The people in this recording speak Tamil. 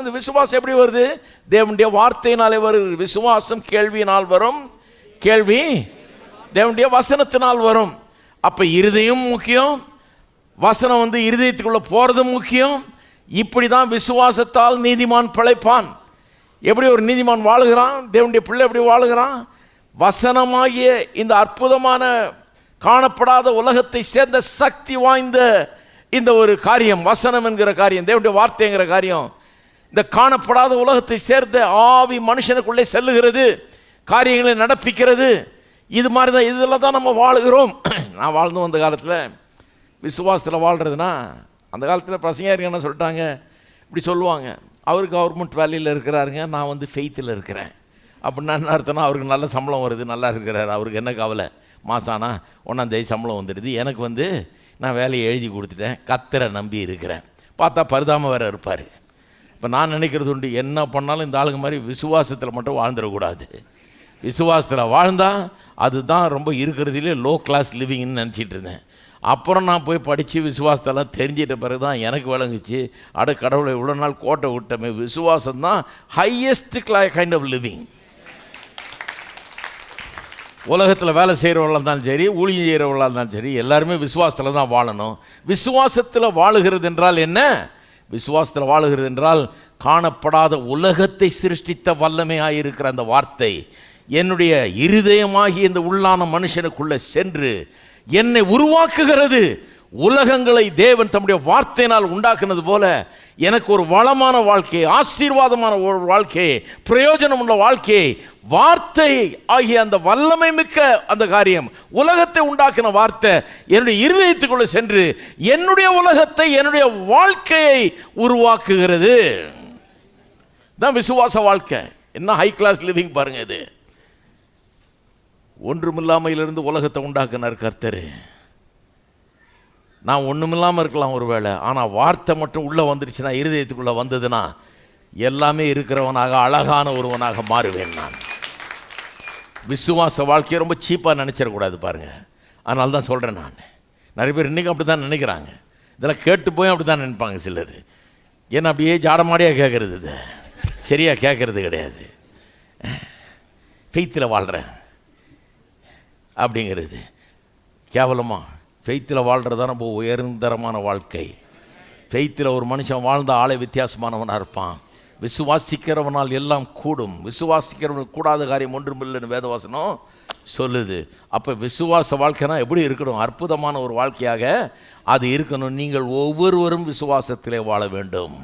அந்த விசுவாசம் எப்படி வருது? தேவனுடைய வார்த்தையினாலே வருது. விசுவாசம் கேள்வியினால் வரும், கேள்வி தேவனுடைய வசனத்தினால் வரும். அப்போ இருதயம் முக்கியம், வசனம் இருதயத்துக்குள்ளே போகிறது முக்கியம். இப்படி தான் விசுவாசத்தால் நீதிமான் பிழைப்பான். எப்படி ஒரு நீதிமான் வாழுகிறான், தேவனுடைய பிள்ளை எப்படி வாழுகிறான்? வசனமாகிய இந்த அற்புதமான காணப்படாத உலகத்தை சேர்ந்த சக்தி வாய்ந்த இந்த ஒரு காரியம், வசனம் என்கிற காரியம், தேவனுடைய வார்த்தைங்கிற காரியம், இந்த காணப்படாத உலகத்தை சேர்ந்த ஆவி மனுஷனுக்குள்ளே செல்லுகிறது, காரியங்களை நடப்பிக்கிறது. இது மாதிரி தான், இதில் தான் நம்ம வாழுகிறோம். நான் வாழ்ந்து வந்த காலத்தில் விசுவாசத்தில் வாழ்கிறதுனா, அந்த காலத்தில் பிரசங்கியாருங்க என்ன சொல்லிட்டாங்க, இப்படி சொல்லுவாங்க, அவர் கவர்மெண்ட் வேலையில் இருக்கிறாருங்க, நான் ஃபெய்த்தில் இருக்கிறேன். அப்படின்னா என்ன அர்த்தம்னா, அவருக்கு நல்ல சம்பளம் வருது, நல்லா இருக்கிறார், அவருக்கு என்ன கவலை, மாசானா 1ஆம் தேதி சம்பளம் வந்துடுது, எனக்கு நான் வேலையை எழுதி கொடுத்துட்டேன், கர்த்தரை நம்பி இருக்கிறேன். பார்த்தா பரிதாமல் வேறு இருப்பார். இப்போ நான் நினைக்கிறது உண்டு, என்ன பண்ணாலும் இந்த ஆளுங்க மாதிரி விசுவாசத்தில் மட்டும் வாழ்ந்துடக்கூடாது. விசுவாசத்தில் வாழ்ந்தால் அதுதான் ரொம்ப இருக்கிறதுலே லோ கிளாஸ் லிவிங்னு நினச்சிட்டு இருந்தேன். அப்புறம் நான் போய் படித்து விசுவாசத்தெல்லாம் தெரிஞ்சிட்ட பிறகு தான் எனக்கு விளங்குச்சு, கடவுளை இவ்வளோ நாள் கோட்டை விட்டமே, விசுவாசம் தான் ஹையஸ்ட் கைண்ட் ஆஃப் லிவிங். உலகத்தில் வேலை செய்கிறவர்களாக இருந்தாலும் சரி, ஊழியம் செய்கிறவர்களாக இருந்தாலும் சரி, எல்லாருமே விசுவாசத்தில் தான் வாழணும். விசுவாசத்தில் வாழுகிறது என்றால் என்ன? விசுவாசத்தில் வாழுகிறது என்றால் காணப்படாத உலகத்தை சிருஷ்டித்த வல்லமையாக இருக்கிற அந்த வார்த்தை என்னுடைய இருதயமாகி இந்த உள்ளான மனுஷனுக்குள்ளே சென்று என்னை உருவாக்குகிறது. உலகங்களை தேவன் தம்முடைய வார்த்தையினால் உண்டாக்குனது போல எனக்கு ஒரு வளமான வாழ்க்கை, ஆசீர்வாதமான ஒரு வாழ்க்கை, பிரயோஜனம் உள்ள வாழ்க்கை, வார்த்தை ஆகிய அந்த வல்லமை மிக்க அந்த காரியம், உலகத்தை உண்டாக்கின வார்த்தை என்னுடைய இருதயத்துக்குள்ளே சென்று என்னுடைய உலகத்தை, என்னுடைய வாழ்க்கையை உருவாக்குகிறது. தான் விசுவாச வாழ்க்கை. என்ன ஹை கிளாஸ் லிவிங் பாருங்க. இது ஒன்றுமில்லாமையிலிருந்து உலகத்தை உண்டாக்குனார் கர்த்தர். நான் ஒன்றுமில்லாமல் இருக்கலாம் ஒரு வேளை, ஆனால் வார்த்தை மட்டும் உள்ளே வந்துடுச்சுன்னா, இருதயத்துக்குள்ளே வந்ததுன்னா, எல்லாமே இருக்கிறவனாக அழகான ஒருவனாக மாறுவேன் நான். விசுவாச வாழ்க்கையை ரொம்ப சீப்பாக நினச்சிடக்கூடாது பாருங்கள். அதனால தான் சொல்கிறேன் நான். நிறைய பேர் இன்றைக்கும் அப்படி தான் நினைக்கிறாங்க. இதெல்லாம் கேட்டு போய் அப்படி தான் நினைப்பாங்க சிலர். ஏன்னா அப்படியே ஜாடமாடியாக கேட்குறது, இது சரியாக கேட்குறது கிடையாது. ஃபெய்த்தில் வாழ்கிறேன் அப்படிங்கிறது கேவலமாக. ஃபெய்த்தில் வாழ்கிறது தான் ரொம்ப உயர்ந்தரமான வாழ்க்கை. ஃபெய்த்தில் ஒரு மனுஷன் வாழ்ந்த ஆளை வித்தியாசமானவனாக இருப்பான். விசுவாசிக்கிறவனால் எல்லாம் கூடும், விசுவாசிக்கிறவனுக்கு கூடாத காரியம் ஒன்றும் இல்லைன்னு வேதவாசனம் சொல்லுது. அப்போ விசுவாச வாழ்க்கைனா எப்படி இருக்கணும்? அற்புதமான ஒரு வாழ்க்கையாக அது இருக்கணும். நீங்கள் ஒவ்வொருவரும் விசுவாசத்திலே வாழ வேண்டும்.